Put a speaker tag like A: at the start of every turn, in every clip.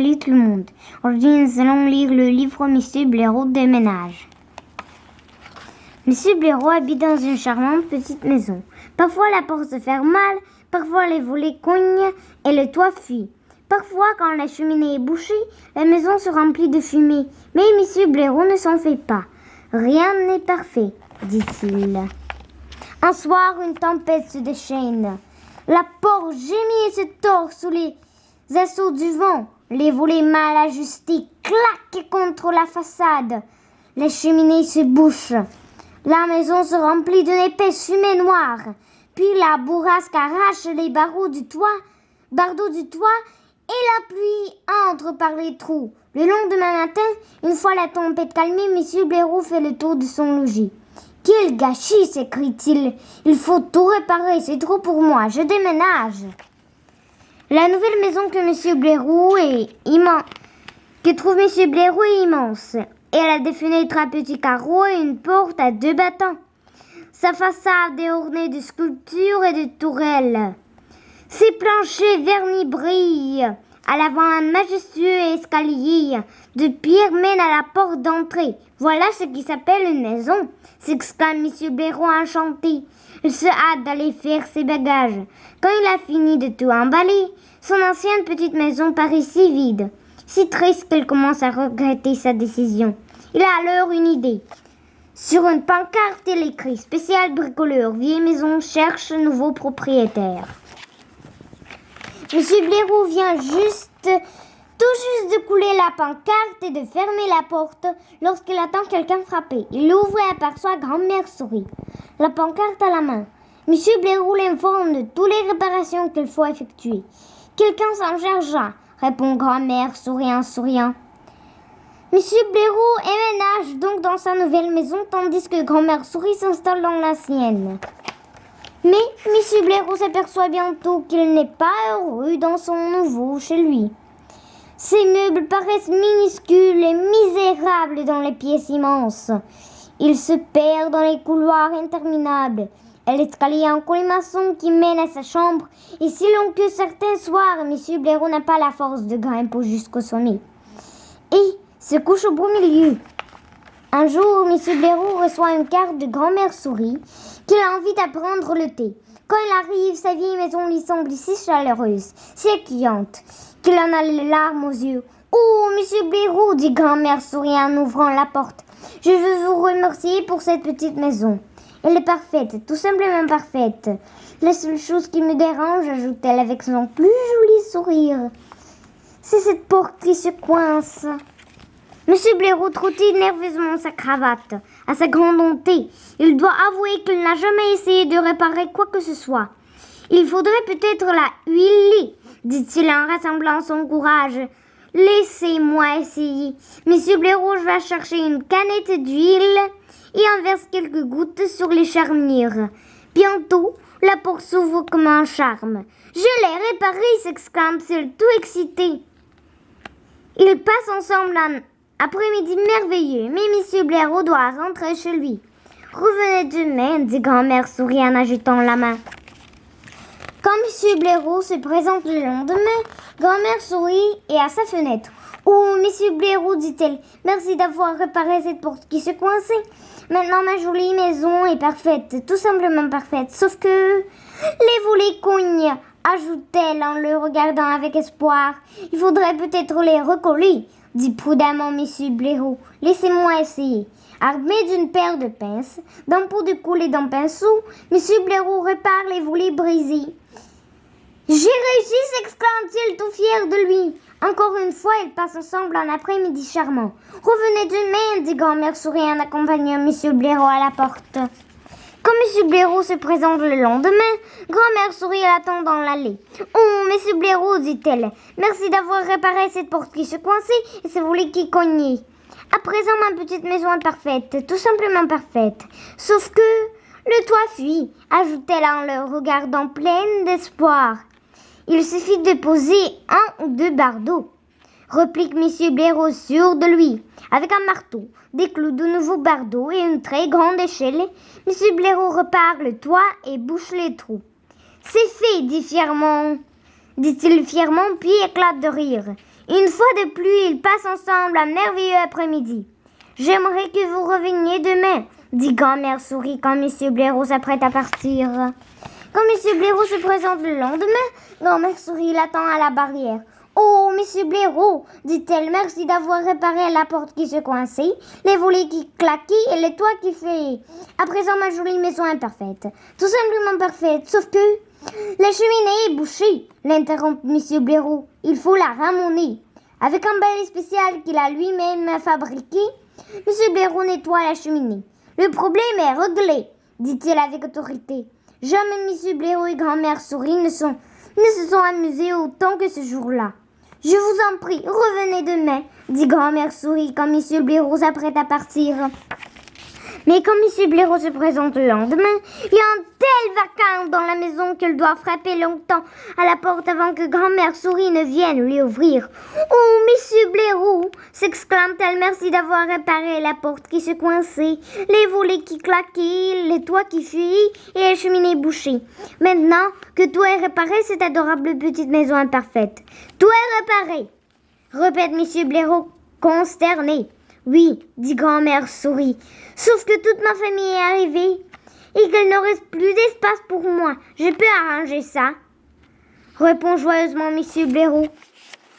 A: Salut tout le monde. Aujourd'hui, nous allons lire le livre Monsieur Blaireau déménage. Monsieur Blaireau habite dans une charmante petite maison. Parfois, la porte se ferme mal, parfois les volets cognent et le toit fuit. Parfois, quand la cheminée est bouchée, la maison se remplit de fumée. Mais Monsieur Blaireau ne s'en fait pas. Rien n'est parfait, dit-il. Un soir, une tempête se déchaîne. La porte gémit et se tord sous les assauts du vent. Les volets mal ajustés claquent contre la façade. Les cheminées se bouchent. La maison se remplit d'une épaisse fumée noire. Puis la bourrasque arrache les bardeaux du toit et la pluie entre par les trous. Le lendemain matin, une fois la tempête calmée, Monsieur Blaireau fait le tour de son logis. « Quel gâchis !» s'écrie-t-il. « Il faut tout réparer, c'est trop pour moi, je déménage !» La nouvelle maison que trouve Monsieur Blaireau est immense. Elle a des fenêtres à petits carreaux et une porte à 2 battants. Sa façade est ornée de sculptures et de tourelles. Ses planchers vernis brillent. À l'avant, un majestueux escalier de pierre mène à la porte d'entrée. Voilà ce qui s'appelle une maison, s'exclame Monsieur Blaireau enchanté. Il se hâte d'aller faire ses bagages. Quand il a fini de tout emballer, son ancienne petite maison paraît si vide, si triste qu'il commence à regretter sa décision. Il a alors une idée. Sur une pancarte, il écrit « Spécial bricoleur, vieille maison cherche nouveau propriétaire ». Monsieur Blaireau vient tout juste de couler la pancarte et de fermer la porte lorsqu'il attend quelqu'un frapper. Il ouvre et aperçoit grand-mère Souris, la pancarte à la main. Monsieur Blaireau l'informe de toutes les réparations qu'il faut effectuer. « Quelqu'un s'en chargera », répond grand-mère Souris en souriant. Monsieur Blaireau emménage donc dans sa nouvelle maison tandis que grand-mère Souris s'installe dans la sienne. Mais Monsieur Blaireau s'aperçoit bientôt qu'il n'est pas heureux dans son nouveau chez lui. Ses meubles paraissent minuscules et misérables dans les pièces immenses. Il se perd dans les couloirs interminables et l'escalier en colimaçon qui mène à sa chambre est si long que certains soirs, Monsieur Blaireau n'a pas la force de grimper jusqu'au sommet et se couche au beau milieu. Un jour, Monsieur Blaireau reçoit une carte de grand-mère Souris qui l'invite à prendre le thé. Quand il arrive, sa vieille maison lui semble si chaleureuse, si accueillante, qu'il en a les larmes aux yeux. « Oh, Monsieur Blaireau !» dit grand-mère Souris en ouvrant la porte. « Je veux vous remercier pour cette petite maison. Elle est parfaite, tout simplement parfaite. La seule chose qui me dérange, ajoute-t-elle avec son plus joli sourire, c'est cette porte qui se coince. » Monsieur Blaireau trottit nerveusement sa cravate. À sa grande honte, il doit avouer qu'il n'a jamais essayé de réparer quoi que ce soit. « Il faudrait peut-être la huiler, » dit-il en rassemblant son courage. « Laissez-moi essayer. » Monsieur Blaireau va chercher une canette d'huile et en verse quelques gouttes sur les charnières. Bientôt, la porte s'ouvre comme un charme. « Je l'ai réparée !» s'exclame-t-il tout excité. Ils passent ensemble un après-midi merveilleux, mais Monsieur Blaireau doit rentrer chez lui. « Revenez demain » dit grand-mère Souris en agitant la main. Quand Monsieur Blaireau se présente le lendemain, grand-mère Souris est à sa fenêtre. « Oh, Monsieur Blaireau, dit-elle, merci d'avoir réparé cette porte qui se coinçait. Maintenant, ma jolie maison est parfaite, tout simplement parfaite, sauf que les volets cognent, ajoute-t-elle en le regardant avec espoir. Il faudrait peut-être les recoller, dit prudemment Monsieur Blaireau. Laissez-moi essayer. Armé d'une paire de pinces, d'un pot de colle et d'un pinceau, Monsieur Blaireau répare les volets brisés. J'ai réussi, s'exclame-t-il tout fier de lui. Encore une fois, ils passent ensemble un après-midi charmant. Revenez demain, dit grand-mère Souris en accompagnant Monsieur Blaireau à la porte. Quand Monsieur Blaireau se présente le lendemain, grand-mère Souris l'attend dans l'allée. « Oh, Monsieur Blaireau, dit-elle, merci d'avoir réparé cette porte qui se coinçait et ce volet qui cognait. À présent, ma petite maison est parfaite, tout simplement parfaite. Sauf que le toit fuit, ajoute-t-elle en le regardant pleine d'espoir. Il suffit de poser 1 ou 2 bardeaux, réplique Monsieur Blaireau sûr de lui. Avec un marteau, des clous, de nouveaux bardeaux et une très grande échelle, Monsieur Blaireau repart le toit et bouche les trous. « C'est fait, dit-il fièrement, puis éclate de rire. Une fois de plus, ils passent ensemble un merveilleux après-midi. J'aimerais que vous reveniez demain, dit Grand-mère Souris quand M. Blaireau s'apprête à partir. Quand M. Blaireau se présente le lendemain, Grand-mère Souris l'attend à la barrière. Oh, M. Blaireau, dit-elle, merci d'avoir réparé la porte qui se coinçait, les volets qui claquaient et les toits qui faillaient. À présent, ma jolie maison est parfaite. Tout simplement parfaite, sauf que la cheminée est bouchée, l'interrompt M. Blaireau. Il faut la ramoner. Avec un balai spécial qu'il a lui-même fabriqué, M. Blaireau nettoie la cheminée. Le problème est réglé, dit-il avec autorité. Jamais M. Blaireau et Grand-mère Souris ne se sont amusés autant que ce jour-là. Je vous en prie, revenez demain, dit Grand-mère Souris quand M. Blaireau s'apprête à partir. Mais quand M. Blaireau se présente le lendemain, il y a un tel vacarme dans la maison qu'elle doit frapper longtemps à la porte avant que Grand-mère Souris ne vienne lui ouvrir. « Oh, M. Blaireau !» s'exclame-t-elle, merci d'avoir réparé la porte qui se coinçait, les volets qui claquaient, les toits qui fuyaient et les cheminées bouchées. Maintenant que tout est réparé, cette adorable petite maison est parfaite. Tout est réparé, répète M. Blaireau consterné. Oui, dit Grand-mère Souris, sauf que toute ma famille est arrivée et qu'il ne reste plus d'espace pour moi. Je peux arranger ça, répond joyeusement M. Blaireau.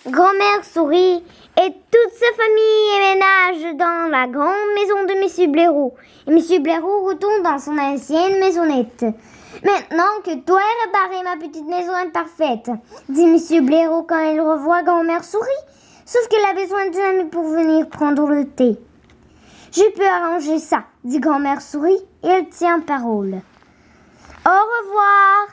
A: Grand-mère Souris et toute sa famille éménagent dans la grande maison de M. Blaireau. Et M. Blaireau retourne dans son ancienne maisonnette. Maintenant que tout est réparé, ma petite maison est parfaite, dit M. Blaireau quand il revoit Grand-mère Souris. Sauf qu'elle a besoin d'un ami pour venir prendre le thé. Je peux arranger ça, dit Grand-mère Souris, et elle tient parole. Au revoir.